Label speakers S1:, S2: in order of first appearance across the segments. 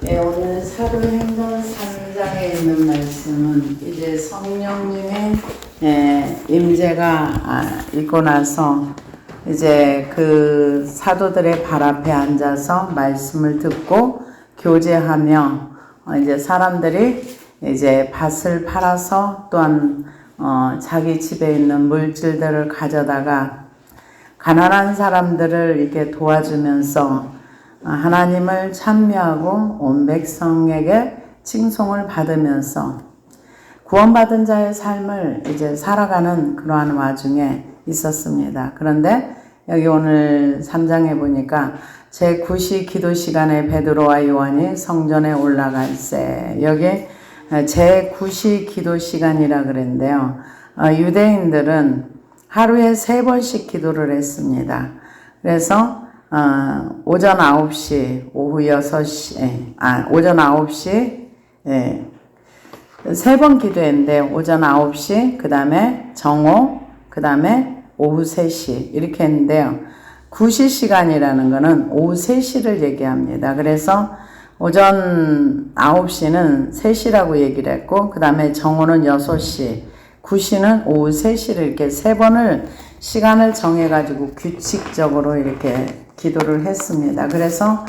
S1: 네, 오늘 사도행전 3장에 있는 말씀은 이제 성령님의 임재가 있고 나서 이제 그 사도들의 발 앞에 앉아서 말씀을 듣고 교제하며 이제 사람들이 이제 밭을 팔아서 또한 자기 집에 있는 물질들을 가져다가 가난한 사람들을 이렇게 도와주면서 하나님을 찬미하고 온 백성에게 칭송을 받으면서 구원받은 자의 삶을 이제 살아가는 그러한 와중에 있었습니다. 그런데 여기 오늘 3장에 보니까 제9시 기도 시간에 베드로와 요한이 성전에 올라갈새, 여기 제9시 기도 시간이라 그랬는데요. 유대인들은 하루에 3번씩 기도를 했습니다. 그래서 오전 9시, 오후 6시, 오전 9시, 3번 기도했는데, 오전 9시, 그 다음에 정오, 그 다음에 오후 3시, 이렇게 했는데요. 9시 시간이라는 거는 오후 3시를 얘기합니다. 그래서 오전 9시는 3시라고 얘기를 했고, 그 다음에 정오는 6시, 9시는 오후 3시를 이렇게 3번을 시간을 정해가지고 규칙적으로 이렇게 기도를 했습니다. 그래서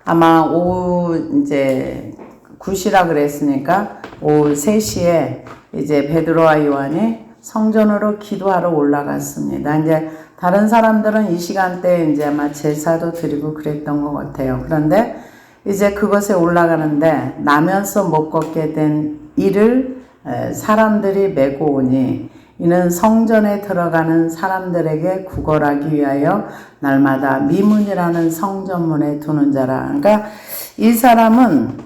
S1: 아마 오후 이제 9시라 그랬으니까 오후 3시에 이제 베드로와 요한이 성전으로 기도하러 올라갔습니다. 이제 다른 사람들은 이 시간대에 이제 아마 제사도 드리고 그랬던 것 같아요. 그런데 이제 그것에 올라가는데 나면서 못 걷게 된 이를 사람들이 메고 오니 이는 성전에 들어가는 사람들에게 구걸하기 위하여 날마다 미문이라는 성전문에 두는 자라. 그러니까 이 사람은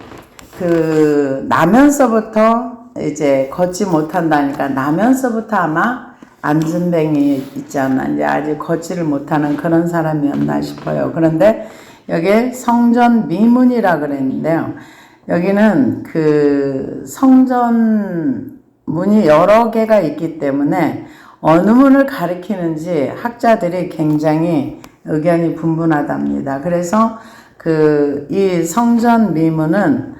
S1: 그 나면서부터 이제 걷지 못한다니까 나면서부터 아마 안진뱅이 있지 않나, 이제 아직 걷지를 못하는 그런 사람이었나 싶어요. 그런데 여기에 성전 미문이라 그랬는데요. 여기는 그 성전 문이 여러 개가 있기 때문에 어느 문을 가리키는지 학자들이 굉장히 의견이 분분하답니다. 그래서 이 성전 미문은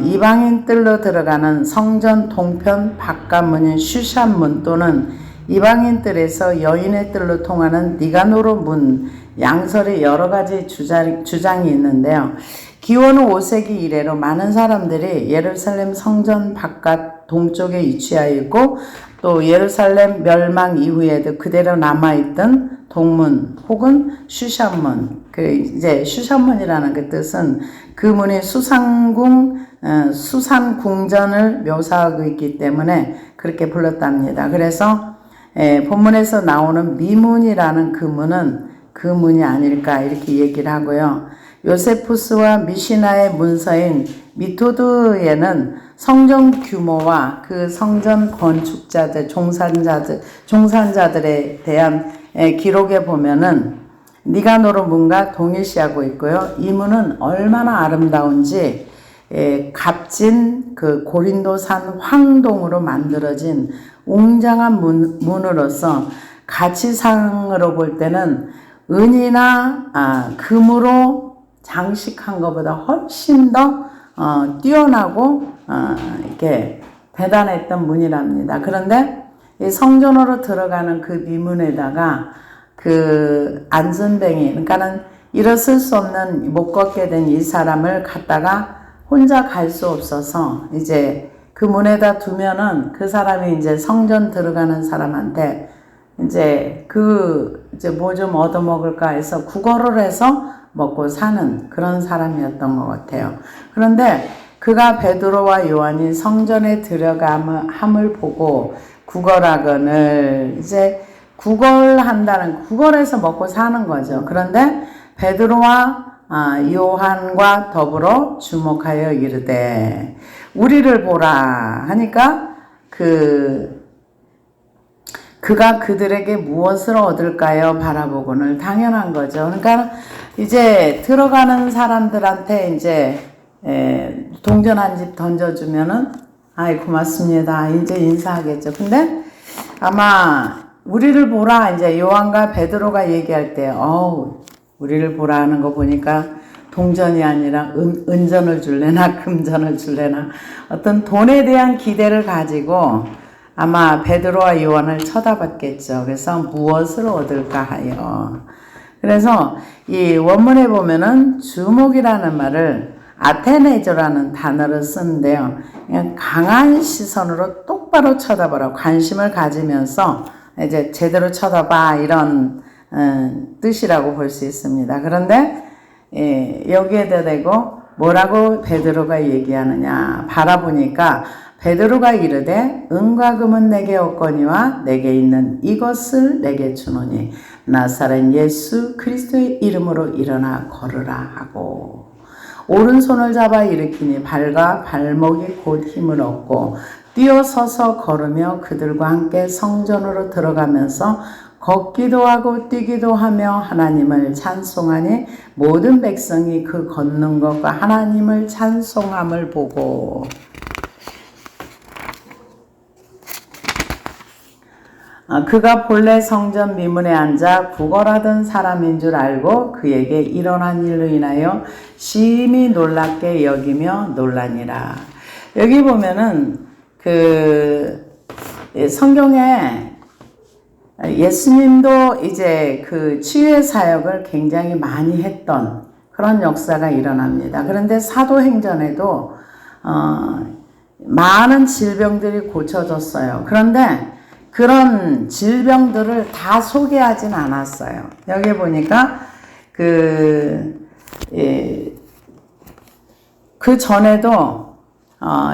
S1: 이방인 뜰로 들어가는 성전 동편 바깥문인 슈산문 또는 이방인 뜰에서 여인의 뜰로 통하는 니가노로 문, 양설의 여러 가지 주장이 있는데요. 기원후 5세기 이래로 많은 사람들이 예루살렘 성전 바깥 동쪽에 위치하여 있고 또 예루살렘 멸망 이후에도 그대로 남아있던 동문 혹은 슈산문, 이제 슈산문이라는 그 뜻은 그 문이 수산궁전을 묘사하고 있기 때문에 그렇게 불렀답니다. 그래서 본문에서 나오는 미문이라는 그 문은 그 문이 아닐까 이렇게 얘기를 하고요. 요세푸스와 미시나의 문서인 미토드에는 성전 규모와 그 성전 건축자들, 종산자들에 대한 기록에 보면은 니가노르 문과 동일시하고 있고요. 이 문은 얼마나 아름다운지 값진 그 고린도산 황동으로 만들어진 웅장한 문으로서 가치상으로 볼 때는 은이나 금으로 장식한 것보다 훨씬 더 뛰어나고 이렇게 대단했던 문이랍니다. 그런데 이 성전으로 들어가는 그 미문에다가 그 안전뱅이, 그러니까는 일어설 수 없는 못 걷게 된 이 사람을 갖다가 혼자 갈 수 없어서 이제 그 문에다 두면은 그 사람이 이제 성전 들어가는 사람한테 이제 뭐 좀 얻어먹을까 해서 구걸을 해서 먹고 사는 그런 사람이었던 것 같아요. 그런데 그가 베드로와 요한이 성전에 들어감을 보고 구걸하거늘, 이제 구걸해서 먹고 사는 거죠. 그런데 베드로와 요한과 더불어 주목하여 이르되 우리를 보라 하니까 그가 그들에게 무엇을 얻을까요? 바라보고는 당연한 거죠. 그러니까 이제 들어가는 사람들한테 이제 동전 한 집 던져주면은 아이 고맙습니다. 이제 인사하겠죠. 근데 아마 우리를 보라 이제 요한과 베드로가 얘기할 때 우리를 보라 하는 거 보니까 동전이 아니라 은전을 줄래나 금전을 줄래나 어떤 돈에 대한 기대를 가지고 아마 베드로와 요한을 쳐다봤겠죠. 그래서 무엇을 얻을까 하여. 그래서 이 원문에 보면은 주목이라는 말을 아테네조라는 단어를 쓰는데요. 그냥 강한 시선으로 똑바로 쳐다보라. 관심을 가지면서 이제 제대로 쳐다봐 이런 뜻이라고 볼 수 있습니다. 그런데 여기에다 대고 뭐라고 베드로가 얘기하느냐 바라보니까 베드로가 이르되 은과 금은 내게 없거니와 내게 있는 이것을 내게 주노니 나사렛 예수 그리스도의 이름으로 일어나 걸으라 하고 오른손을 잡아 일으키니 발과 발목이 곧 힘을 얻고 뛰어서서 걸으며 그들과 함께 성전으로 들어가면서 걷기도 하고 뛰기도 하며 하나님을 찬송하니 모든 백성이 그 걷는 것과 하나님을 찬송함을 보고 그가 본래 성전 미문에 앉아 구걸하던 사람인 줄 알고 그에게 일어난 일로 인하여 심히 놀랍게 여기며 놀라니라. 여기 보면은 성경에 예수님도 이제 그 치유의 사역을 굉장히 많이 했던 그런 역사가 일어납니다. 그런데 사도행전에도 많은 질병들이 고쳐졌어요. 그런데 그런 질병들을 다 소개하진 않았어요. 여기 보니까 그 전에도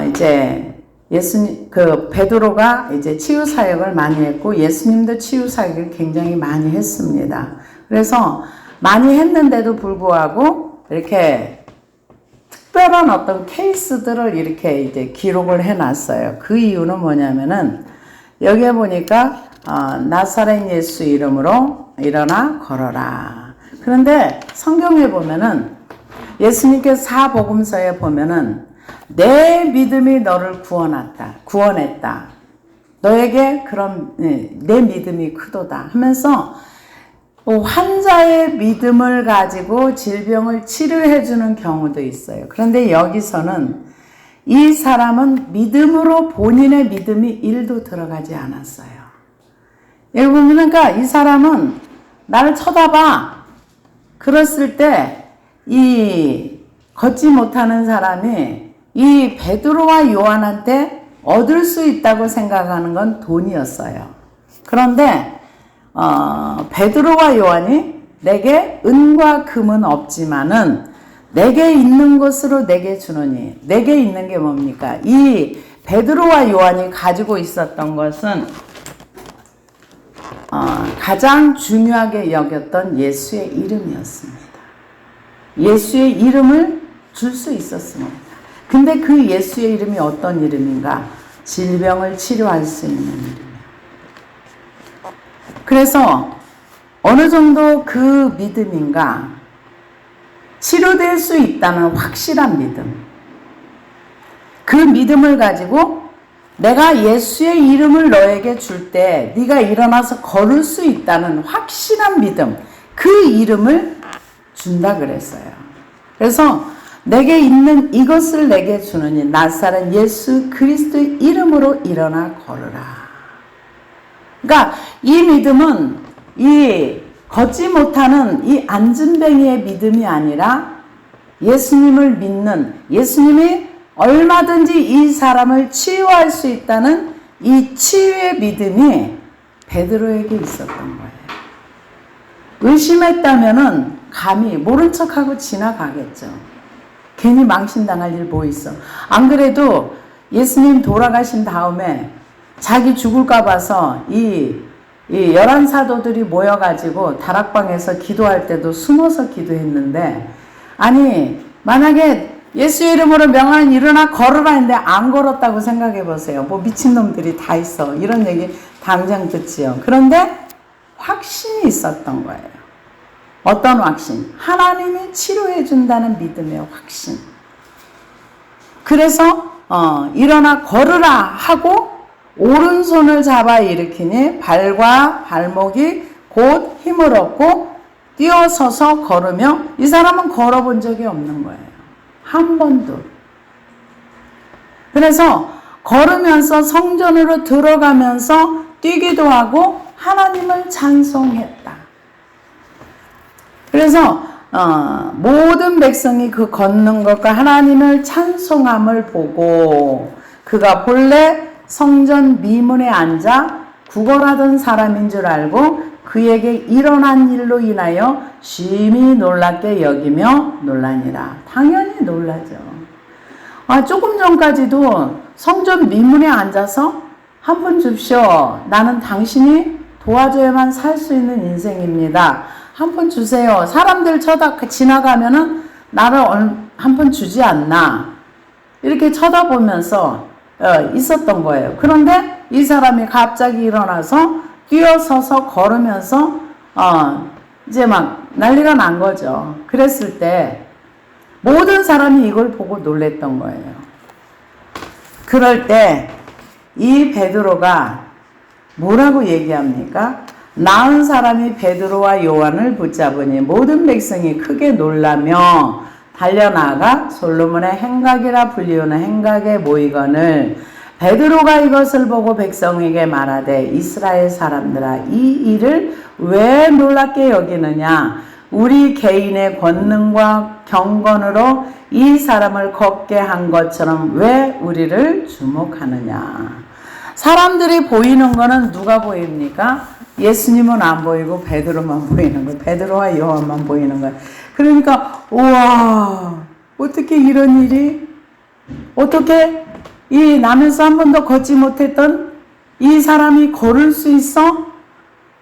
S1: 이제 베드로가 이제 치유 사역을 많이 했고 예수님도 치유 사역을 굉장히 많이 했습니다. 그래서 많이 했는데도 불구하고 이렇게 특별한 어떤 케이스들을 이렇게 이제 기록을 해놨어요. 그 이유는 뭐냐면은 여기에 보니까 나사렛 예수 이름으로 일어나 걸어라. 그런데 성경에 보면은 예수님께서 사복음서에 보면은 내 믿음이 너를 구원했다. 너에게 그런 내 믿음이 크도다 하면서 환자의 믿음을 가지고 질병을 치료해 주는 경우도 있어요. 그런데 여기서는 이 사람은 믿음으로 본인의 믿음이 1도 들어가지 않았어요. 여기 보면 그러니까 이 사람은 나를 쳐다봐. 그랬을 때 이 걷지 못하는 사람이 이 베드로와 요한한테 얻을 수 있다고 생각하는 건 돈이었어요. 그런데 베드로와 요한이 내게 은과 금은 없지만은 내게 있는 것으로 내게 주노니 내게 있는 게 뭡니까? 이 베드로와 요한이 가지고 있었던 것은 가장 중요하게 여겼던 예수의 이름이었습니다. 예수의 이름을 줄 수 있었습니다. 근데 그 예수의 이름이 어떤 이름인가? 질병을 치료할 수 있는 이름이에요. 그래서 어느 정도 그 믿음인가? 치료될 수 있다는 확실한 믿음. 그 믿음을 가지고 내가 예수의 이름을 너에게 줄 때 네가 일어나서 걸을 수 있다는 확실한 믿음. 그 이름을 준다 그랬어요. 그래서 내게 있는 이것을 내게 주느니 나사렛 예수 그리스도의 이름으로 일어나 걸으라. 그러니까 이 믿음은 이 걷지 못하는 이 안진뱅이의 믿음이 아니라 예수님을 믿는 예수님이 얼마든지 이 사람을 치유할 수 있다는 이 치유의 믿음이 베드로에게 있었던 거예요. 의심했다면은 감히 모른 척하고 지나가겠죠. 괜히 망신당할 일 뭐 있어. 안 그래도 예수님 돌아가신 다음에 자기 죽을까 봐서 이 11사도들이 모여가지고 다락방에서 기도할 때도 숨어서 기도했는데 아니 만약에 예수 이름으로 명하니 일어나 걸으라 했는데 안 걸었다고 생각해 보세요. 뭐 미친놈들이 다 있어. 이런 얘기 당장 듣지요. 그런데 확신이 있었던 거예요. 어떤 확신? 하나님이 치료해 준다는 믿음의 확신. 그래서 일어나 걸으라 하고 오른손을 잡아 일으키니 발과 발목이 곧 힘을 얻고 뛰어서서 걸으며 이 사람은 걸어본 적이 없는 거예요. 한 번도. 그래서 걸으면서 성전으로 들어가면서 뛰기도 하고 하나님을 찬송했다. 그래서 모든 백성이 그 걷는 것과 하나님을 찬송함을 보고 그가 본래 성전 미문에 앉아 구걸하던 사람인 줄 알고 그에게 일어난 일로 인하여 심히 놀랍게 여기며 놀라니라. 당연히 놀라죠. 조금 전까지도 성전 미문에 앉아서 한 푼 줍시오. 나는 당신이 도와줘야만 살 수 있는 인생입니다. 한 푼 주세요. 사람들 지나가면은 나를 한 푼 주지 않나. 이렇게 쳐다보면서 있었던 거예요. 그런데 이 사람이 갑자기 일어나서 뛰어서서 걸으면서 이제 막 난리가 난 거죠. 그랬을 때 모든 사람이 이걸 보고 놀랬던 거예요. 그럴 때 이 베드로가 뭐라고 얘기합니까? 나은 사람이 베드로와 요한을 붙잡으니 모든 백성이 크게 놀라며 달려나가 솔로몬의 행각이라 불리우는 행각에 모이거늘 베드로가 이것을 보고 백성에게 말하되 이스라엘 사람들아 이 일을 왜 놀랍게 여기느냐 우리 개인의 권능과 경건으로 이 사람을 걷게 한 것처럼 왜 우리를 주목하느냐. 사람들이 보이는 거는 누가 보입니까? 예수님은 안 보이고 베드로만 보이는 거예요. 베드로와 요한만 보이는 거예요. 그러니까 우와 어떻게 이런 일이 어떻게 이 나면서 한 번도 걷지 못했던 이 사람이 걸을 수 있어?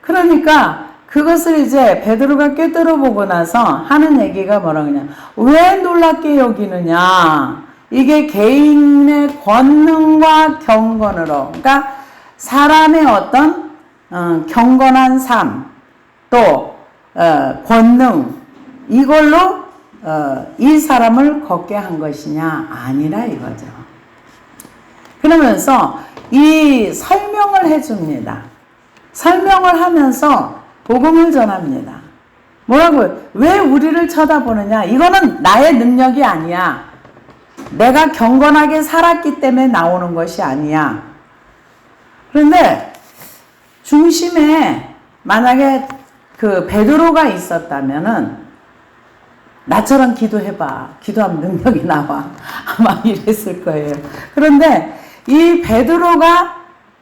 S1: 그러니까 그것을 이제 베드로가 꿰뚫어 보고 나서 하는 얘기가 뭐라고 하냐. 왜 놀랍게 여기느냐. 이게 개인의 권능과 경건으로 그러니까 사람의 어떤 경건한 삶 또 권능 이걸로 이 사람을 걷게 한 것이냐 아니라 이거죠. 그러면서 이 설명을 해줍니다. 설명을 하면서 복음을 전합니다. 뭐라고요? 왜 우리를 쳐다보느냐? 이거는 나의 능력이 아니야. 내가 경건하게 살았기 때문에 나오는 것이 아니야. 그런데 중심에 만약에 그 베드로가 있었다면은 나처럼 기도해봐. 기도하면 능력이 나와. 아마 이랬을 거예요. 그런데 이 베드로가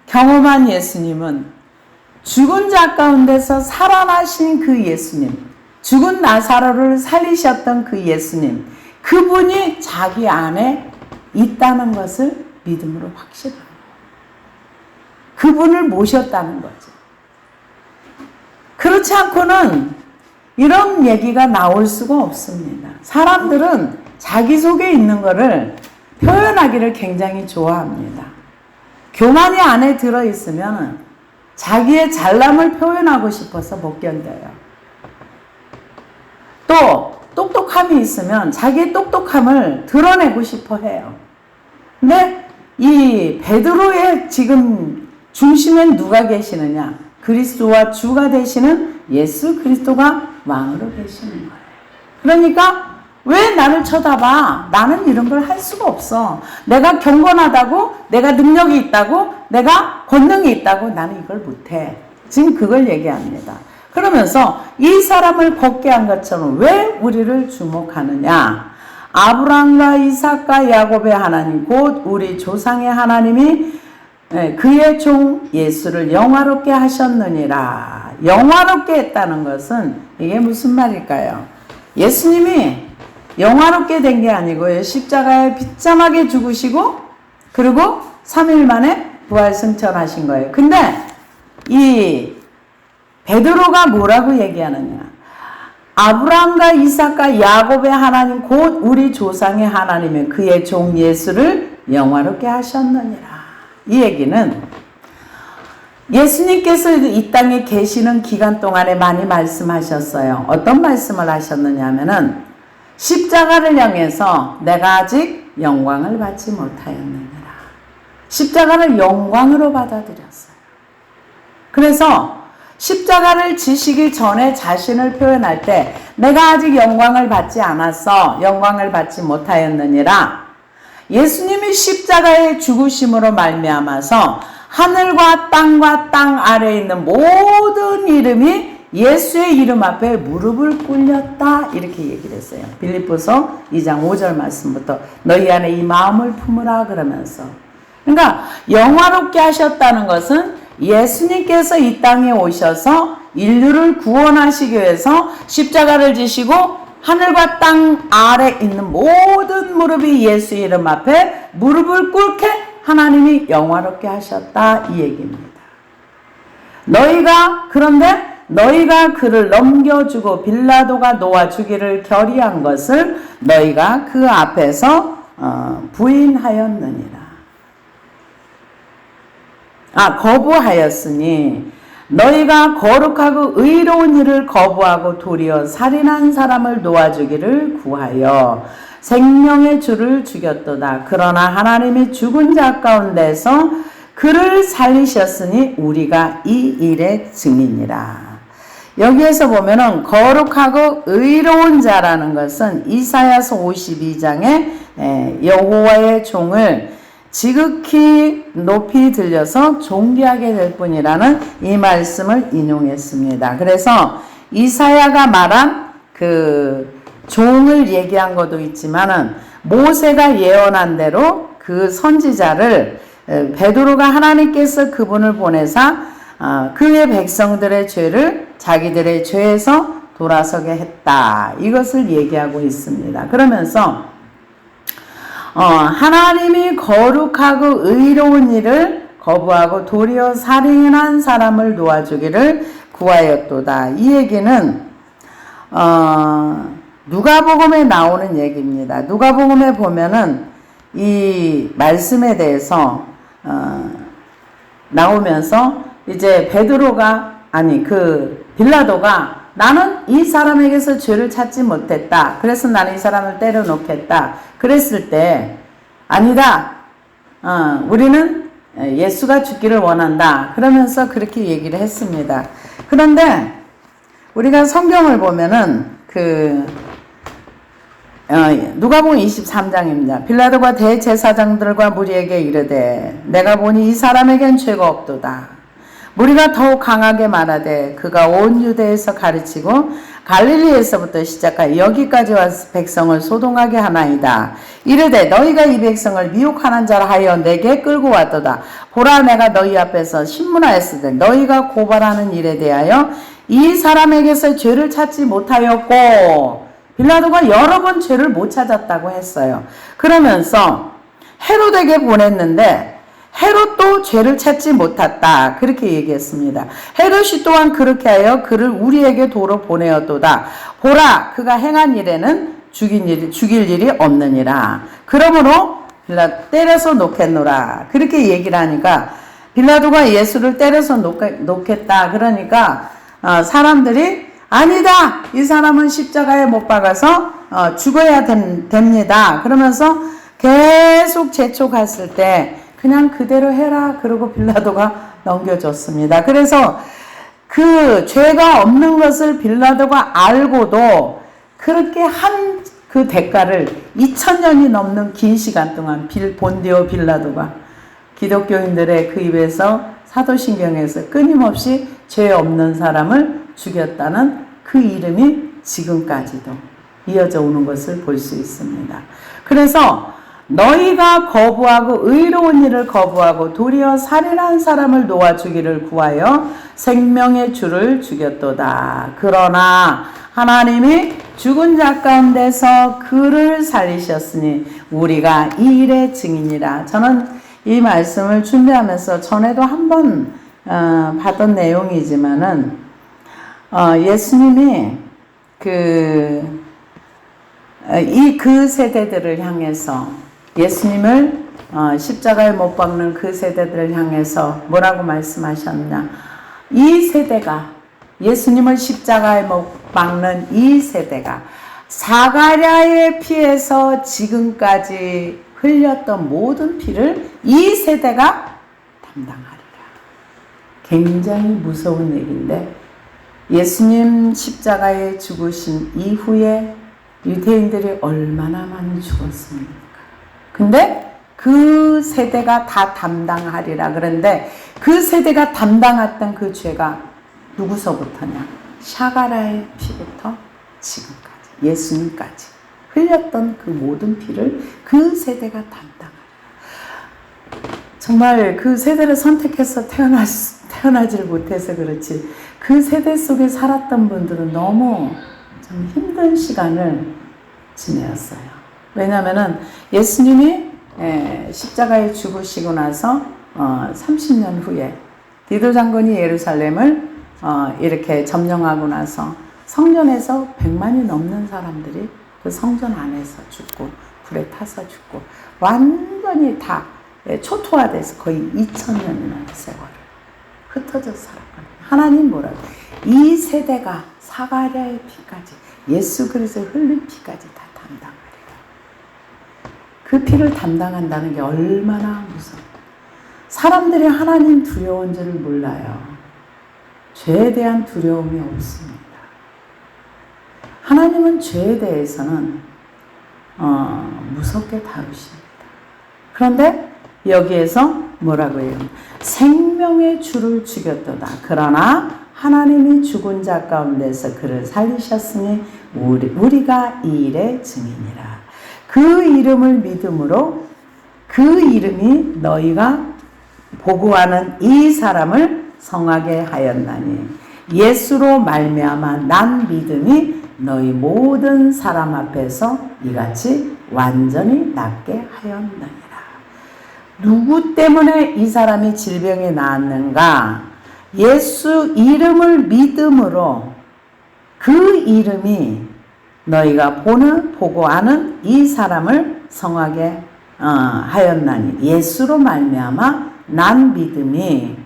S1: 경험한 예수님은 죽은 자 가운데서 살아나신 그 예수님, 죽은 나사로를 살리셨던 그 예수님, 그분이 자기 안에 있다는 것을 믿음으로 확신합니다. 그분을 모셨다는 거죠. 그렇지 않고는 이런 얘기가 나올 수가 없습니다. 사람들은 자기 속에 있는 것을 표현하기를 굉장히 좋아합니다. 교만이 안에 들어있으면 자기의 잘남을 표현하고 싶어서 못 견뎌요. 또 똑똑함이 있으면 자기의 똑똑함을 드러내고 싶어 해요. 근데 이 베드로의 지금 중심엔 누가 계시느냐? 그리스도와 주가 되시는 예수 그리스도가 왕으로 계시는 거예요. 그러니까 왜 나를 쳐다봐? 나는 이런 걸 할 수가 없어. 내가 경건하다고, 내가 능력이 있다고, 내가 권능이 있다고 나는 이걸 못해. 지금 그걸 얘기합니다. 그러면서 이 사람을 걷게 한 것처럼 왜 우리를 주목하느냐? 아브라함과 이삭과 야곱의 하나님 곧 우리 조상의 하나님이 그의 종 예수를 영화롭게 하셨느니라. 영화롭게 했다는 것은 이게 무슨 말일까요? 예수님이 영화롭게 된 게 아니고요. 십자가에 비참하게 죽으시고 그리고 3일 만에 부활승천하신 거예요. 근데 이 베드로가 뭐라고 얘기하느냐? 아브라함과 이삭과 야곱의 하나님 곧 우리 조상의 하나님은 그의 종 예수를 영화롭게 하셨느니라. 이 얘기는 예수님께서 이 땅에 계시는 기간 동안에 많이 말씀하셨어요. 어떤 말씀을 하셨느냐 하면은 십자가를 향해서 내가 아직 영광을 받지 못하였느니라. 십자가를 영광으로 받아들였어요. 그래서 십자가를 지시기 전에 자신을 표현할 때 내가 아직 영광을 받지 않았어. 영광을 받지 못하였느니라. 예수님이 십자가의 죽으심으로 말미암아서 하늘과 땅 아래에 있는 모든 이름이 예수의 이름 앞에 무릎을 꿇렸다. 이렇게 얘기를 했어요. 빌립보서 2장 5절 말씀부터 너희 안에 이 마음을 품으라 그러면서. 그러니까 영화롭게 하셨다는 것은 예수님께서 이 땅에 오셔서 인류를 구원하시기 위해서 십자가를 지시고 하늘과 땅 아래 있는 모든 무릎이 예수 이름 앞에 무릎을 꿇게 하나님이 영화롭게 하셨다 이 얘기입니다. 그런데 너희가 그를 넘겨주고 빌라도가 놓아주기를 결의한 것을 너희가 그 앞에서 부인하였느니라. 거부하였으니 너희가 거룩하고 의로운 일을 거부하고 도리어 살인한 사람을 놓아주기를 구하여 생명의 주를 죽였도다. 그러나 하나님이 죽은 자 가운데서 그를 살리셨으니 우리가 이 일의 증인이라. 여기에서 보면은 거룩하고 의로운 자라는 것은 이사야서 52장에 여호와의 종을 지극히 높이 들려서 존귀하게 될 뿐이라는 이 말씀을 인용했습니다. 그래서 이사야가 말한 그 종을 얘기한 것도 있지만은 모세가 예언한 대로 그 선지자를 베드로가 하나님께서 그분을 보내사 그의 백성들의 죄를 자기들의 죄에서 돌아서게 했다. 이것을 얘기하고 있습니다. 그러면서 하나님이 거룩하고 의로운 일을 거부하고 도리어 살인한 사람을 놓아주기를 구하였도다. 이 얘기는 누가복음에 나오는 얘기입니다. 누가복음에 보면은 이 말씀에 대해서 나오면서 이제 빌라도가 나는 이 사람에게서 죄를 찾지 못했다. 그래서 나는 이 사람을 때려 놓겠다. 그랬을 때 아니다. 우리는 예수가 죽기를 원한다. 그러면서 그렇게 얘기를 했습니다. 그런데 우리가 성경을 보면은 누가복음 23장입니다. 빌라도가 대제사장들과 무리에게 이르되 내가 보니 이 사람에겐 죄가 없도다. 무리가 더욱 강하게 말하되 그가 온 유대에서 가르치고 갈릴리에서부터 시작하여 여기까지 와서 백성을 소동하게 하나이다. 이르되 너희가 이 백성을 미혹하는 자라 하여 내게 끌고 왔도다. 보라 내가 너희 앞에서 신문하였으되 너희가 고발하는 일에 대하여 이 사람에게서 죄를 찾지 못하였고 빌라도가 여러 번 죄를 못 찾았다고 했어요. 그러면서 헤롯에게 보냈는데 헤롯도 죄를 찾지 못했다. 그렇게 얘기했습니다. 헤롯이 또한 그렇게 하여 그를 우리에게 도로 보내었도다. 보라 그가 행한 일에는 죽일 일이 없느니라. 그러므로 때려서 놓겠노라. 그렇게 얘기를 하니까 빌라도가 예수를 때려서 놓겠다. 그러니까 사람들이 아니다. 이 사람은 십자가에 못 박아서 죽어야 됩니다. 그러면서 계속 재촉했을 때 그냥 그대로 해라. 그러고 빌라도가 넘겨줬습니다. 그래서 그 죄가 없는 것을 빌라도가 알고도 그렇게 한 그 대가를 2000년이 넘는 긴 시간 동안 본디오 빌라도가 기독교인들의 그 입에서 사도신경에서 끊임없이 죄 없는 사람을 죽였다는 그 이름이 지금까지도 이어져 오는 것을 볼 수 있습니다. 그래서 너희가 거부하고 의로운 일을 거부하고 도리어 살인한 사람을 놓아주기를 구하여 생명의 주를 죽였도다. 그러나 하나님이 죽은 자 가운데서 그를 살리셨으니 우리가 이 일의 증인이라. 저는 이 말씀을 준비하면서 전에도 한번 봤던 내용이지만은 예수님이 그 세대들을 향해서 예수님을 십자가에 못 박는 그 세대들을 향해서 뭐라고 말씀하셨냐. 이 세대가 예수님을 십자가에 못 박는 이 세대가 사가랴의 피에서 지금까지 흘렸던 모든 피를 이 세대가 담당하리라. 굉장히 무서운 얘기인데 예수님 십자가에 죽으신 이후에 유대인들이 얼마나 많이 죽었습니까? 근데 그 세대가 다 담당하리라 그런데 그 세대가 담당했던 그 죄가 누구서부터냐? 샤가라의 피부터 지금까지 예수님까지 흘렸던 그 모든 피를 그 세대가 담당하리라. 정말 그 세대를 선택해서 태어나지를 못해서 그렇지 그 세대 속에 살았던 분들은 너무 좀 힘든 시간을 지내었어요. 왜냐하면 예수님이 십자가에 죽으시고 나서 30년 후에 디도 장군이 예루살렘을 이렇게 점령하고 나서 성전에서 100만이 넘는 사람들이 그 성전 안에서 죽고 불에 타서 죽고 완전히 다 초토화돼서 거의 2000년이나 세월을 흩어져 살았거든요. 하나님 뭐라고? 이 세대가 사가랴의 피까지 예수 그리스도의 흘린 피까지 다 담당하리라. 그 피를 담당한다는 게 얼마나 무서워. 사람들이 하나님 두려운 줄을 몰라요. 죄에 대한 두려움이 없습니다. 하나님은 죄에 대해서는 무섭게 다루십니다. 그런데 여기에서 뭐라고 해요? 생명의 주를 죽였도다. 그러나 하나님이 죽은 자 가운데서 그를 살리셨으니 우리가 이 일의 증인이라. 그 이름을 믿음으로 그 이름이 너희가 보고하는 이 사람을 성하게 하였나니 예수로 말미암아 난 믿음이 너희 모든 사람 앞에서 이같이 완전히 낫게 하였느니라. 누구 때문에 이 사람이 질병에 나았는가? 예수 이름을 믿음으로 그 이름이 너희가 보고 아는 이 사람을 성하게 하였나니 예수로 말미암아 난 믿음이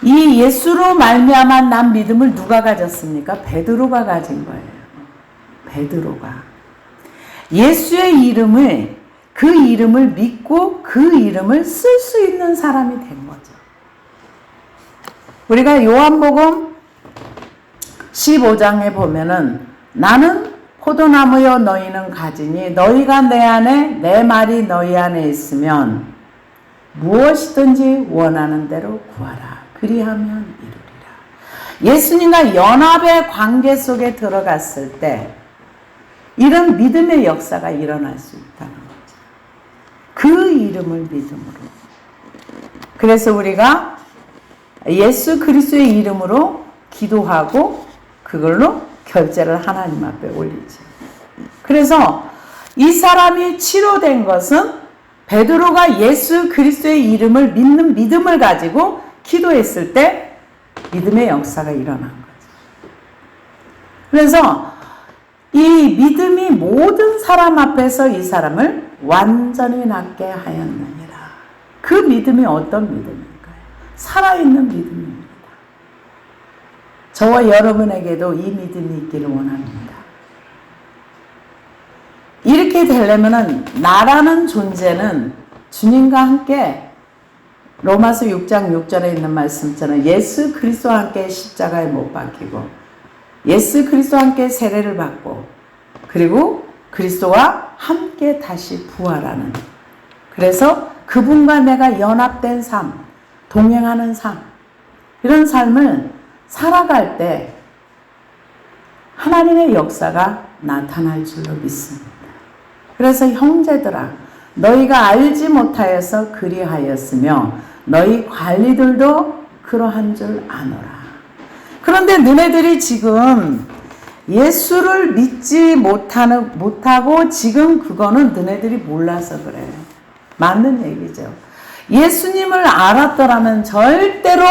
S1: 이 예수로 말미암아 난 믿음을 누가 가졌습니까? 베드로가 가진 거예요. 베드로가 예수의 이름을 그 이름을 믿고 그 이름을 쓸 수 있는 사람이 된 거죠. 우리가 요한복음 15장에 보면은 나는 포도나무여 너희는 가지니 너희가 내 안에 내 말이 너희 안에 있으면 무엇이든지 원하는 대로 구하라. 그리하면 이루리라. 예수님과 연합의 관계 속에 들어갔을 때 이런 믿음의 역사가 일어날 수 있다는 거죠. 그 이름을 믿음으로. 그래서 우리가 예수 그리스도의 이름으로 기도하고 그걸로 결제를 하나님 앞에 올리죠. 그래서 이 사람이 치료된 것은 베드로가 예수 그리스도의 이름을 믿는 믿음을 가지고 기도했을 때 믿음의 역사가 일어난 거죠. 그래서 이 믿음이 모든 사람 앞에서 이 사람을 완전히 낫게 하였느니라. 그 믿음이 어떤 믿음일까요? 살아있는 믿음입니다. 저와 여러분에게도 이 믿음이 있기를 원합니다. 이렇게 되려면은 나라는 존재는 주님과 함께 로마서 6장 6절에 있는 말씀처럼 예수 그리스도와 함께 십자가에 못 박히고 예수 그리스도와 함께 세례를 받고 그리고 그리스도와 함께 다시 부활하는, 그래서 그분과 내가 연합된 삶, 동행하는 삶, 이런 삶을 살아갈 때 하나님의 역사가 나타날 줄로 믿습니다. 그래서 형제들아 너희가 알지 못하여서 그리하였으며 너희 관리들도 그러한 줄 아노라. 그런데 너네들이 지금 예수를 믿지 못하고 지금 그거는 너네들이 몰라서 그래. 맞는 얘기죠. 예수님을 알았더라면 절대로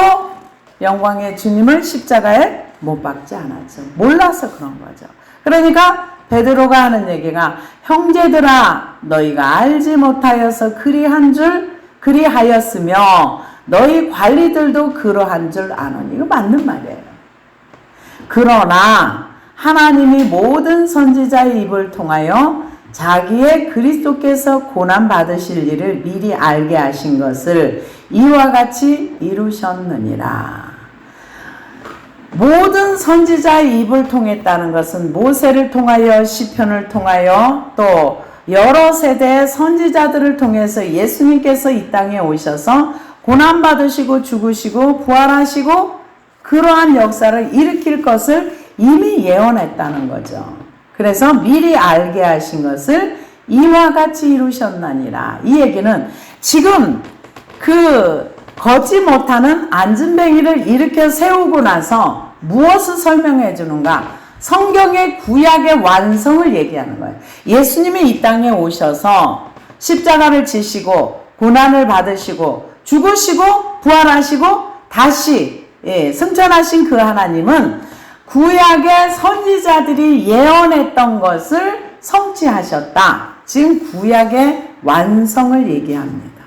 S1: 영광의 주님을 십자가에 못 박지 않았죠. 몰라서 그런 거죠. 그러니까 베드로가 하는 얘기가 형제들아 너희가 알지 못하여서 그리하였으며 너희 관리들도 그러한 줄 아노니. 이거 맞는 말이에요. 그러나 하나님이 모든 선지자의 입을 통하여 자기의 그리스도께서 고난 받으실 일을 미리 알게 하신 것을 이와 같이 이루셨느니라. 모든 선지자의 입을 통했다는 것은 모세를 통하여 시편을 통하여 또 여러 세대의 선지자들을 통해서 예수님께서 이 땅에 오셔서 고난받으시고 죽으시고 부활하시고 그러한 역사를 일으킬 것을 이미 예언했다는 거죠. 그래서 미리 알게 하신 것을 이와 같이 이루셨나니라. 이 얘기는 지금 그 걷지 못하는 안진뱅이를 일으켜 세우고 나서 무엇을 설명해 주는가? 성경의 구약의 완성을 얘기하는 거예요. 예수님이 이 땅에 오셔서 십자가를 지시고 고난을 받으시고 죽으시고 부활하시고 다시 승천하신 그 하나님은 구약의 선지자들이 예언했던 것을 성취하셨다. 지금 구약의 완성을 얘기합니다.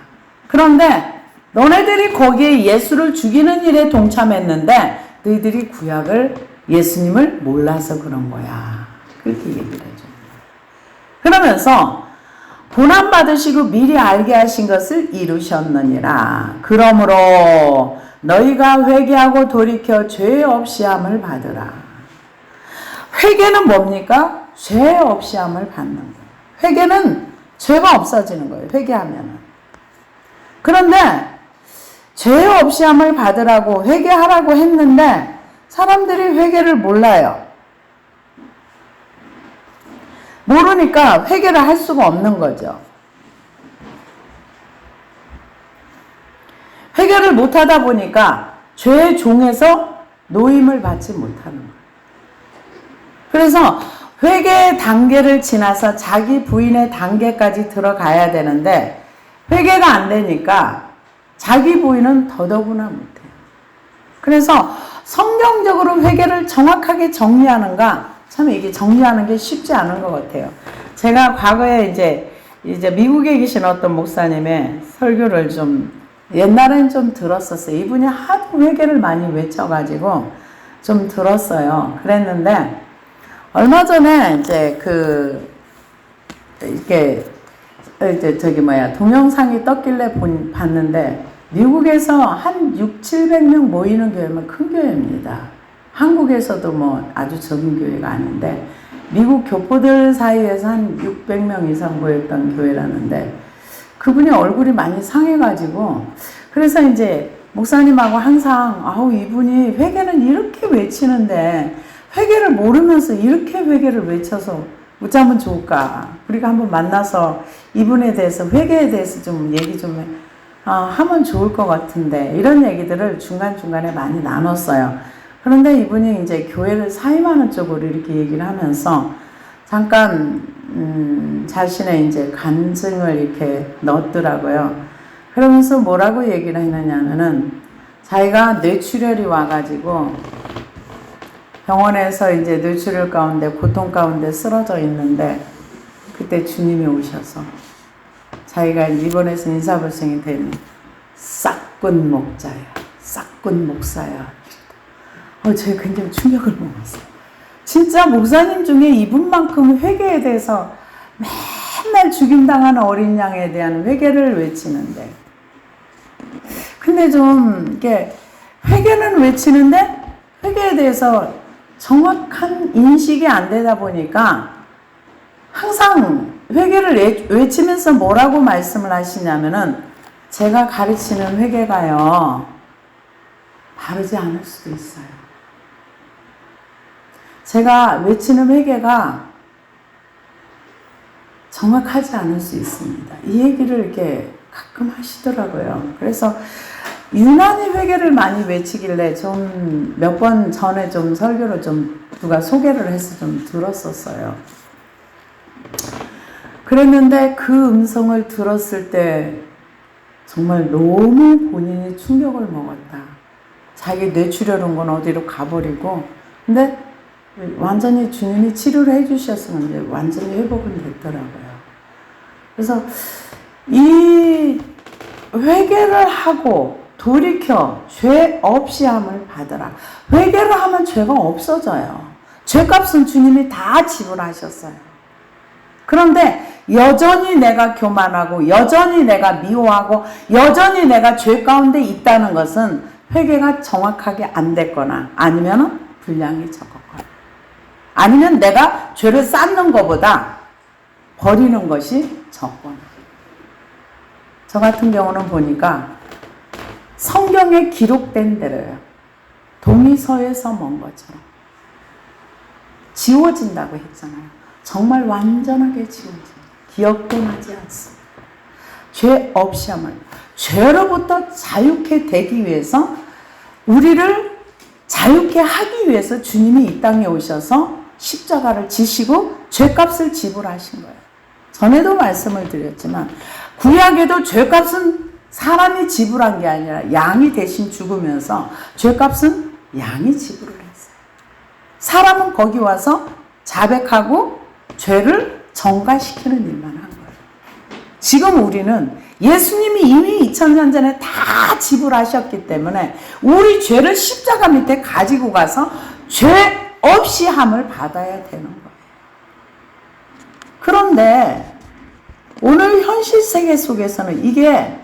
S1: 그런데 너네들이 거기에 예수를 죽이는 일에 동참했는데 너희들이 구약을 예수님을 몰라서 그런 거야. 그렇게 얘기를 해줍니다. 그러면서 고난받으시고 미리 알게 하신 것을 이루셨느니라. 그러므로 너희가 회개하고 돌이켜 죄 없이 함을 받으라. 회개는 뭡니까? 죄 없이 함을 받는 거예요. 회개는 죄가 없어지는 거예요. 회개하면은. 그런데 죄 없이 함을 받으라고 회개하라고 했는데 사람들이 회개를 몰라요. 모르니까 회개를 할 수가 없는 거죠. 회개를 못하다 보니까 죄의 종에서 노임을 받지 못하는 거예요. 그래서 회개의 단계를 지나서 자기 부인의 단계까지 들어가야 되는데 회개가 안 되니까 자기 부인은 더더구나 못해요. 그래서 성경적으로 회개를 정확하게 정리하는가? 참 이게 정리하는 게 쉽지 않은 것 같아요. 제가 과거에 이제 미국에 계신 어떤 목사님의 설교를 좀 옛날엔 좀 들었었어요. 이분이 하도 회개를 많이 외쳐가지고 좀 들었어요. 그랬는데 얼마 전에 이제 동영상이 떴길래 봤는데 미국에서 한 600~700명 모이는 교회면 큰 교회입니다. 한국에서도 뭐 아주 적은 교회가 아닌데 미국 교포들 사이에서 한 600명 이상 모였던 교회라는데 그분이 얼굴이 많이 상해가지고 그래서 이제 목사님하고 항상 이분이 회개는 이렇게 외치는데 회개를 모르면서 이렇게 회개를 외쳐서 어쩌면 좋을까? 우리가 한번 만나서 이분에 대해서 회개에 대해서 좀 얘기 좀 하면 좋을 것 같은데 이런 얘기들을 중간중간에 많이 나눴어요. 그런데 이분이 이제 교회를 사임하는 쪽으로 이렇게 얘기를 하면서 잠깐 자신의 이제 간증을 이렇게 넣었더라고요. 그러면서 뭐라고 얘기를 했느냐면은 자기가 뇌출혈이 와가지고 병원에서 이제 뇌출혈 가운데 고통 가운데 쓰러져 있는데 그때 주님이 오셔서 자기가 입원해서 인사불성이 된 싹군 목사야. 제가 굉장히 충격을 먹었어요. 진짜 목사님 중에 이분만큼 회개에 대해서 맨날 죽임당하는 어린 양에 대한 회개를 외치는데 근데 좀 이렇게 회개는 외치는데 회개에 대해서 정확한 인식이 안 되다 보니까 항상 회개를 외치면서 뭐라고 말씀을 하시냐면은 제가 가르치는 회개가요 바르지 않을 수도 있어요. 제가 외치는 회개가 정확하지 않을 수 있습니다. 이 얘기를 이렇게 가끔 하시더라고요. 그래서 유난히 회개를 많이 외치길래 좀 몇 번 전에 좀 설교를 좀 누가 소개를 해서 좀 들었었어요. 그랬는데 그 음성을 들었을 때 정말 너무 본인이 충격을 먹었다. 자기 뇌출혈 온 건 어디로 가버리고 근데 완전히 주님이 치료를 해주셨으면 이제 완전히 회복은 됐더라고요. 그래서 이 회개를 하고 돌이켜 죄 없이 함을 받으라. 회개를 하면 죄가 없어져요. 죄값은 주님이 다 지불하셨어요. 그런데 여전히 내가 교만하고 여전히 내가 미워하고 여전히 내가 죄 가운데 있다는 것은 회개가 정확하게 안 됐거나 아니면 분량이 적었거나 아니면 내가 죄를 쌓는 것보다 버리는 것이 적거나. 저 같은 경우는 보니까 성경에 기록된 대로요. 동의서에서 먼 것처럼 지워진다고 했잖아요. 정말 완전하게 지워집니다. 기억도 나지 않습니다. 죄 없이 하면 죄로부터 자유케 되기 위해서 우리를 자유케 하기 위해서 주님이 이 땅에 오셔서 십자가를 지시고 죄값을 지불하신 거예요. 전에도 말씀을 드렸지만 구약에도 죄값은 사람이 지불한 게 아니라 양이 대신 죽으면서 죄값은 양이 지불을 했어요. 사람은 거기 와서 자백하고 죄를 전가시키는 일만 한 거예요. 지금 우리는 예수님이 이미 2000년 전에 다 지불하셨기 때문에 우리 죄를 십자가 밑에 가지고 가서 죄 없이 함을 받아야 되는 거예요. 그런데 오늘 현실 세계 속에서는 이게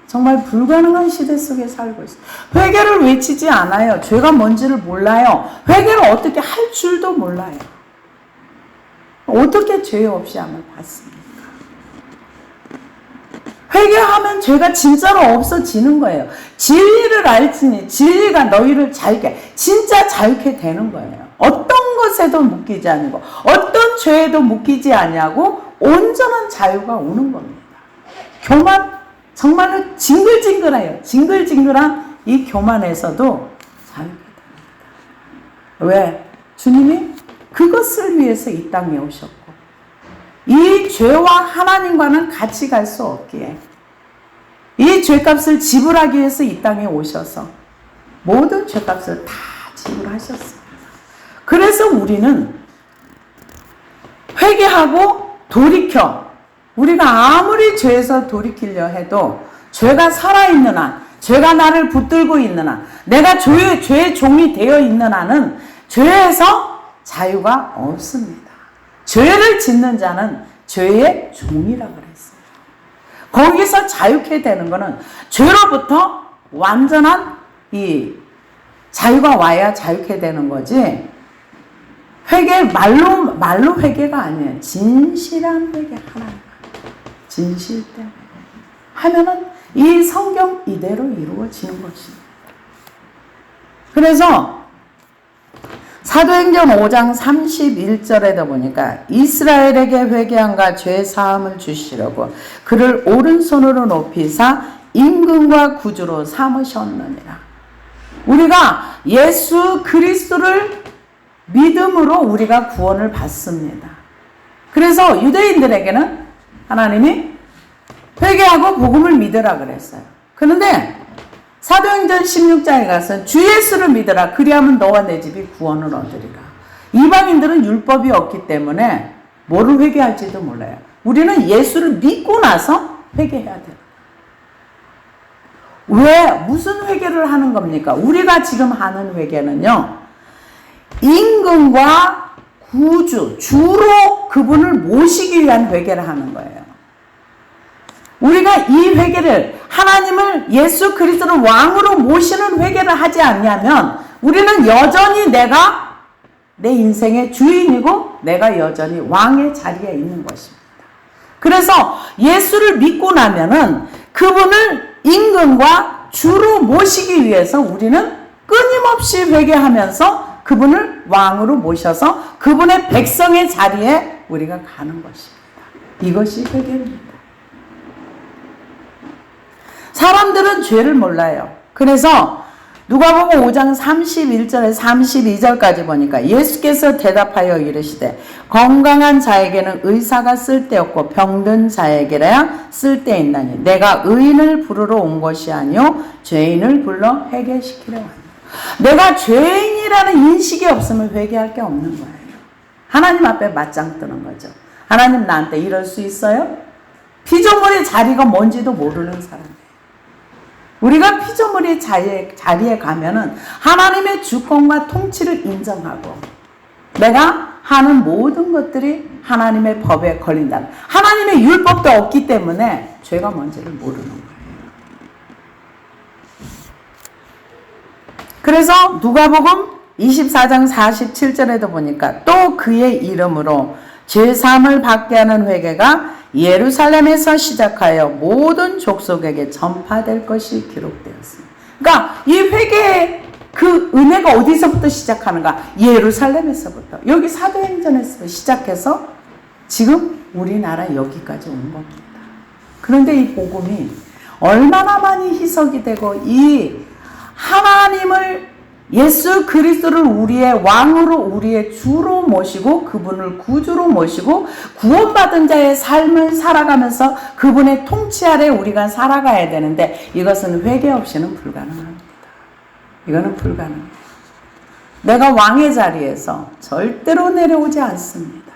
S1: 정말 불가능한 시대 속에 살고 있어요. 회개를 외치지 않아요. 죄가 뭔지를 몰라요. 회개를 어떻게 할 줄도 몰라요. 어떻게 죄 없이 함을 받습니까? 회개하면 죄가 진짜로 없어지는 거예요. 진리를 알지니 진리가 너희를 자유케, 진짜 자유케 되는 거예요. 어떤 것에도 묶이지 아니고 어떤 죄에도 묶이지 아니하고 온전한 자유가 오는 겁니다. 교만 정말로 징글징글해요. 징글징글한 이 교만에서도 자유케 됩니다. 왜? 주님이 그것을 위해서 이 땅에 오셨고 이 죄와 하나님과는 같이 갈 수 없기에 이 죄값을 지불하기 위해서 이 땅에 오셔서 모든 죄값을 다 지불하셨습니다. 그래서 우리는 회개하고 돌이켜 우리가 아무리 죄에서 돌이키려 해도 죄가 살아있는 한, 죄가 나를 붙들고 있는 한, 내가 죄의 종이 되어 있는 한은 죄에서 자유가 없습니다. 죄를 짓는 자는 죄의 종이라 그랬어요. 거기서 자유케 되는 것은 죄로부터 완전한 이 자유가 와야 자유케 되는 거지. 회개 말로 회개가 아니에요. 진실한 회개 하나님. 진실 때문에 하면은 이 성경 이대로 이루어지는 것입니다. 그래서 사도행전 5장 31절에도 보니까 이스라엘에게 회개함과 죄 사함을 주시려고 그를 오른손으로 높이사 임금과 구주로 삼으셨느니라. 우리가 예수 그리스도를 믿음으로 우리가 구원을 받습니다. 그래서 유대인들에게는 하나님이 회개하고 복음을 믿으라 그랬어요. 그런데 사도행전 16장에 가서 주 예수를 믿으라. 그리하면 너와 내 집이 구원을 얻으리라. 이방인들은 율법이 없기 때문에 뭐를 회개할지도 몰라요. 우리는 예수를 믿고 나서 회개해야 돼요. 왜? 무슨 회개를 하는 겁니까? 우리가 지금 하는 회개는요. 임금과 구주, 주로 그분을 모시기 위한 회개를 하는 거예요. 우리가 이 회개를 하나님을 예수 그리스도를 왕으로 모시는 회개를 하지 않냐면 우리는 여전히 내가 내 인생의 주인이고 내가 여전히 왕의 자리에 있는 것입니다. 그래서 예수를 믿고 나면은 그분을 임금과 주로 모시기 위해서 우리는 끊임없이 회개하면서 그분을 왕으로 모셔서 그분의 백성의 자리에 우리가 가는 것입니다. 이것이 회개입니다. 사람들은 죄를 몰라요. 그래서 누가복음 5장 31절에 32절까지 보니까 예수께서 대답하여 이르시되 건강한 자에게는 의사가 쓸데없고 병든 자에게야 쓸데있나니 내가 의인을 부르러 온 것이 아니요 죄인을 불러 회개시키려 왔노라. 내가 죄인이라는 인식이 없으면 회개할 게 없는 거예요. 하나님 앞에 맞짱 뜨는 거죠. 하나님 나한테 이럴 수 있어요? 피조물의 자리가 뭔지도 모르는 사람이에요. 우리가 피조물의 자리에 가면은 하나님의 주권과 통치를 인정하고 내가 하는 모든 것들이 하나님의 법에 걸린다. 하나님의 율법도 없기 때문에 죄가 뭔지를 모르는 거예요. 그래서 누가복음 24장 47절에도 보니까 또 그의 이름으로 죄사함을 받게 하는 회개가 예루살렘에서 시작하여 모든 족속에게 전파될 것이 기록되었습니다. 그러니까 이 회개의 그 은혜가 어디서부터 시작하는가? 예루살렘에서부터. 여기 사도행전에서 시작해서 지금 우리나라 여기까지 온 겁니다. 그런데 이 복음이 얼마나 많이 희석이 되고 이 하나님을 예수 그리스도를 우리의 왕으로 우리의 주로 모시고 그분을 구주로 모시고 구원받은 자의 삶을 살아가면서 그분의 통치 아래 우리가 살아가야 되는데 이것은 회개 없이는 불가능합니다. 이거는 불가능합니다. 내가 왕의 자리에서 절대로 내려오지 않습니다.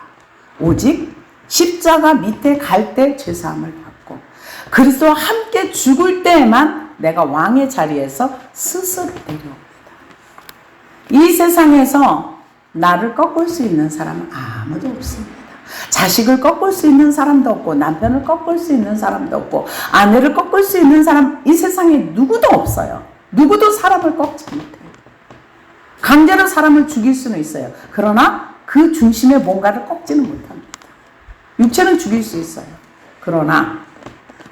S1: 오직 십자가 밑에 갈 때 죄사함을 받고 그리스도와 함께 죽을 때에만 내가 왕의 자리에서 스스로 내려옵니다. 이 세상에서 나를 꺾을 수 있는 사람은 아무도 없습니다. 자식을 꺾을 수 있는 사람도 없고 남편을 꺾을 수 있는 사람도 없고 아내를 꺾을 수 있는 사람 이 세상에 누구도 없어요. 누구도 사람을 꺾지 못해요. 강제로 사람을 죽일 수는 있어요. 그러나 그 중심에 뭔가를 꺾지는 못합니다. 육체는 죽일 수 있어요. 그러나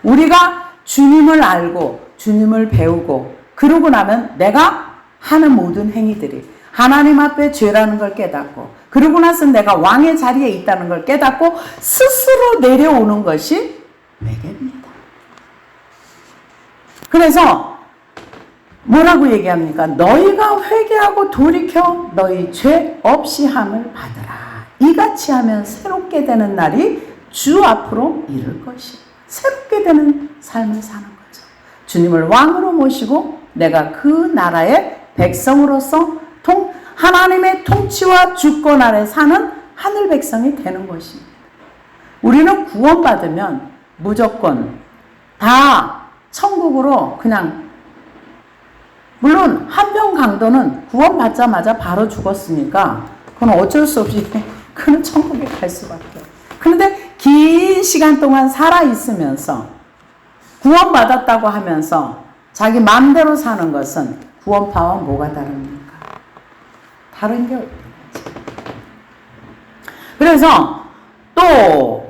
S1: 우리가 주님을 알고 주님을 배우고 그러고 나면 내가 하는 모든 행위들이 하나님 앞에 죄라는 걸 깨닫고 그러고 나서 내가 왕의 자리에 있다는 걸 깨닫고 스스로 내려오는 것이 회개입니다. 그래서 뭐라고 얘기합니까? 너희가 회개하고 돌이켜 너희 죄 없이 함을 받으라. 이같이 하면 새롭게 되는 날이 주 앞으로 이를 것이야. 새롭게 되는 삶을 사는 거죠. 주님을 왕으로 모시고 내가 그 나라의 백성으로서 하나님의 통치와 주권 아래 사는 하늘 백성이 되는 것입니다. 우리는 구원받으면 무조건 다 천국으로 그냥 물론 한평 강도는 구원받자마자 바로 죽었으니까 그건 어쩔 수 없이 그는 천국에 갈 수밖에 없어요. 그런데 긴 시간 동안 살아있으면서 구원받았다고 하면서 자기 마음대로 사는 것은 구원파와 뭐가 다릅니까? 다른 게 없죠. 그래서 또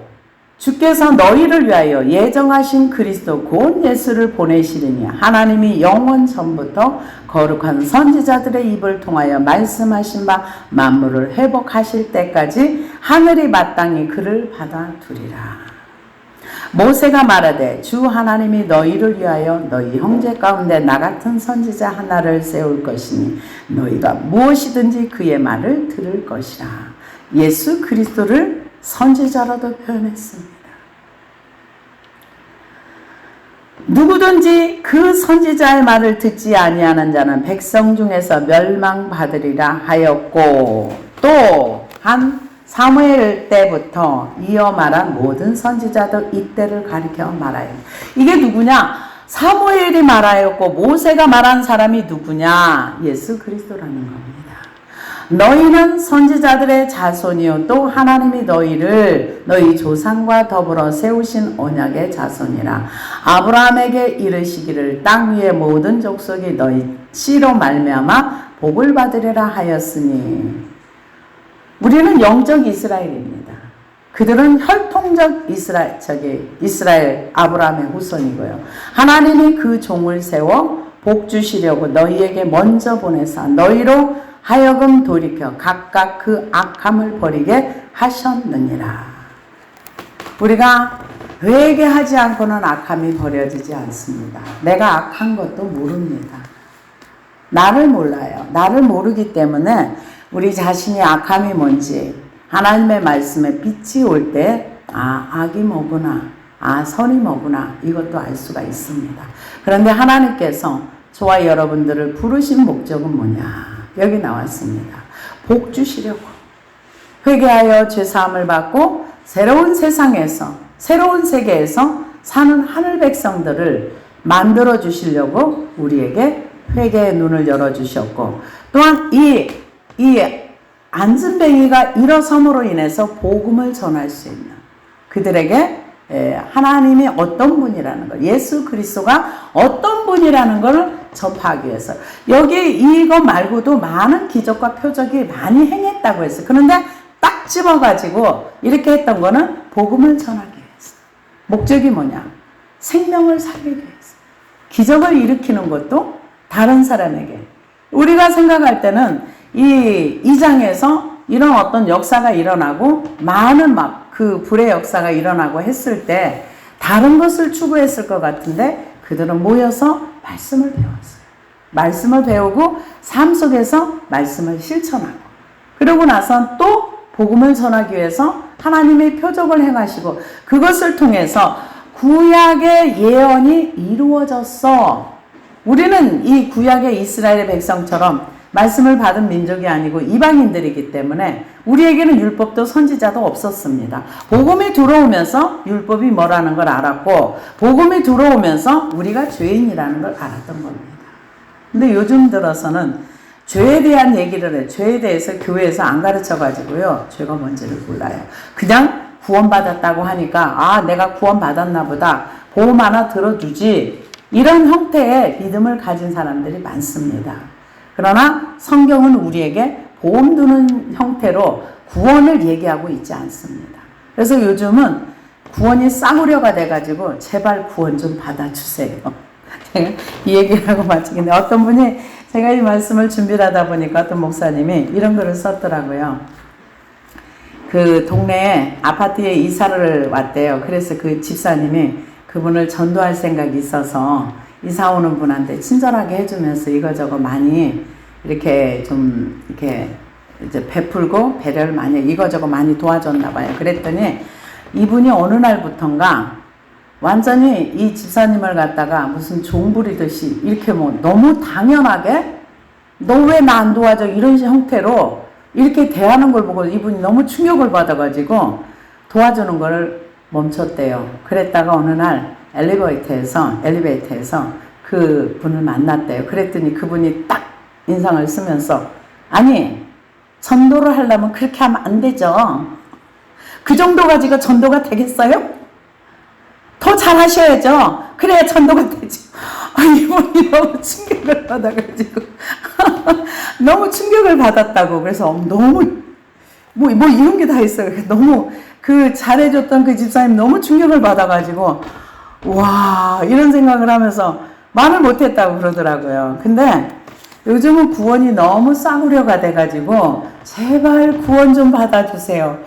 S1: 주께서 너희를 위하여 예정하신 그리스도 곧 예수를 보내시리니 하나님이 영원 전부터 거룩한 선지자들의 입을 통하여 말씀하신 바 만물을 회복하실 때까지 하늘이 마땅히 그를 받아두리라. 모세가 말하되 주 하나님이 너희를 위하여 너희 형제 가운데 나 같은 선지자 하나를 세울 것이니 너희가 무엇이든지 그의 말을 들을 것이라. 예수 그리스도를 선지자로도 표현했습니다. 누구든지 그 선지자의 말을 듣지 아니하는 자는 백성 중에서 멸망받으리라 하였고 또 한 사무엘 때부터 이어 말한 모든 선지자도 이때를 가리켜 말하여. 이게 누구냐? 사무엘이 말하였고 모세가 말한 사람이 누구냐? 예수 그리스도라는 겁니다. 너희는 선지자들의 자손이요 또 하나님이 너희를 너희 조상과 더불어 세우신 언약의 자손이라. 아브라함에게 이르시기를 땅 위의 모든 족속이 너희 씨로 말미암아 복을 받으리라 하였으니. 우리는 영적 이스라엘입니다. 그들은 혈통적 이스라엘 아브라함의 후손이고요. 하나님이 그 종을 세워 복 주시려고 너희에게 먼저 보내사 너희로 하여금 돌이켜 각각 그 악함을 버리게 하셨느니라. 우리가 회개하지 않고는 악함이 버려지지 않습니다. 내가 악한 것도 모릅니다. 나를 몰라요. 나를 모르기 때문에 우리 자신이 악함이 뭔지 하나님의 말씀에 빛이 올 때 악이 뭐구나, 선이 뭐구나 이것도 알 수가 있습니다. 그런데 하나님께서 저와 여러분들을 부르신 목적은 뭐냐? 여기 나왔습니다. 복 주시려고 회개하여 죄사함을 받고 새로운 세상에서 새로운 세계에서 사는 하늘 백성들을 만들어 주시려고 우리에게 회개의 눈을 열어주셨고 또한 이 앉은뱅이가 일어섬으로 인해서 복음을 전할 수 있는 그들에게 하나님이 어떤 분이라는 걸, 예수 그리스도가 어떤 분이라는 걸 접하기 위해서. 여기 이거 말고도 많은 기적과 표적이 많이 행했다고 했어요. 그런데 딱 집어가지고 이렇게 했던 거는 복음을 전하기 위해서. 목적이 뭐냐? 생명을 살리기 위해서. 기적을 일으키는 것도 다른 사람에게. 우리가 생각할 때는 이 장에서 이런 어떤 역사가 일어나고 많은 막 그 불의 역사가 일어나고 했을 때 다른 것을 추구했을 것 같은데 그들은 모여서 말씀을 배웠어요. 말씀을 배우고 삶 속에서 말씀을 실천하고 그러고 나서 또 복음을 전하기 위해서 하나님의 표적을 행하시고 그것을 통해서 구약의 예언이 이루어졌어. 우리는 이 구약의 이스라엘의 백성처럼 말씀을 받은 민족이 아니고 이방인들이기 때문에 우리에게는 율법도 선지자도 없었습니다. 복음이 들어오면서 율법이 뭐라는 걸 알았고 복음이 들어오면서 우리가 죄인이라는 걸 알았던 겁니다. 근데 요즘 들어서는 죄에 대한 얘기를 해. 죄에 대해서 교회에서 안 가르쳐 가지고요. 죄가 뭔지를 몰라요. 그냥 구원받았다고 하니까 아 내가 구원받았나 보다. 보험 하나 들어주지. 이런 형태의 믿음을 가진 사람들이 많습니다. 그러나 성경은 우리에게 보험 두는 형태로 구원을 얘기하고 있지 않습니다. 그래서 요즘은 구원이 싸구려가 돼가지고 제발 구원 좀 받아주세요. 제가 이 얘기를 하고 마치겠는데 어떤 분이 제가 이 말씀을 준비를 하다 보니까 어떤 목사님이 이런 글을 썼더라고요. 그 동네에 아파트에 이사를 왔대요. 그래서 그 집사님이 그분을 전도할 생각이 있어서 이사 오는 분한테 친절하게 해주면서 이거저거 많이 이렇게 좀 이렇게 이제 베풀고 배려를 많이 이거저거 많이 도와줬나 봐요. 그랬더니 이분이 어느 날부턴가 완전히 이 집사님을 갖다가 무슨 종 부리듯이 이렇게 뭐 너무 당연하게 너 왜 나 안 도와줘 이런 형태로 이렇게 대하는 걸 보고 이분이 너무 충격을 받아가지고 도와주는 걸 멈췄대요. 그랬다가 어느 날 엘리베이터에서 그 분을 만났대요. 그랬더니 그분이 딱 인상을 쓰면서 아니 전도를 하려면 그렇게 하면 안 되죠. 그 정도 가지고 전도가 되겠어요? 더 잘하셔야죠. 그래야 전도가 되지. 이분이 너무 충격을 받아가지고 너무 충격을 받았다고. 그래서 너무 뭐 이런 게 다 있어요. 너무 그 잘해줬던 그 집사님 너무 충격을 받아가지고 와 이런 생각을 하면서 말을 못했다고 그러더라고요. 근데 요즘은 구원이 너무 싸구려가 돼가지고 제발 구원 좀 받아주세요.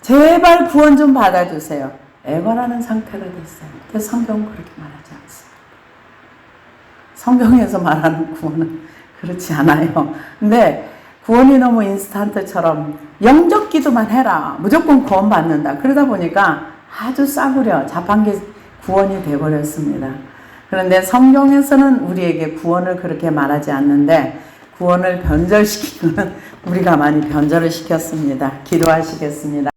S1: 제발 구원 좀 받아주세요. 애걸하는 상태가 됐어요. 그래서 성경은 그렇게 말하지 않습니다. 성경에서 말하는 구원은 그렇지 않아요. 근데 구원이 너무 인스턴트처럼 영적 기도만 해라. 무조건 구원 받는다. 그러다 보니까 아주 싸구려 자판기 구원이 돼버렸습니다. 그런데 성경에서는 우리에게 구원을 그렇게 말하지 않는데 구원을 변절시키는 우리가 많이 변절을 시켰습니다. 기도하시겠습니다.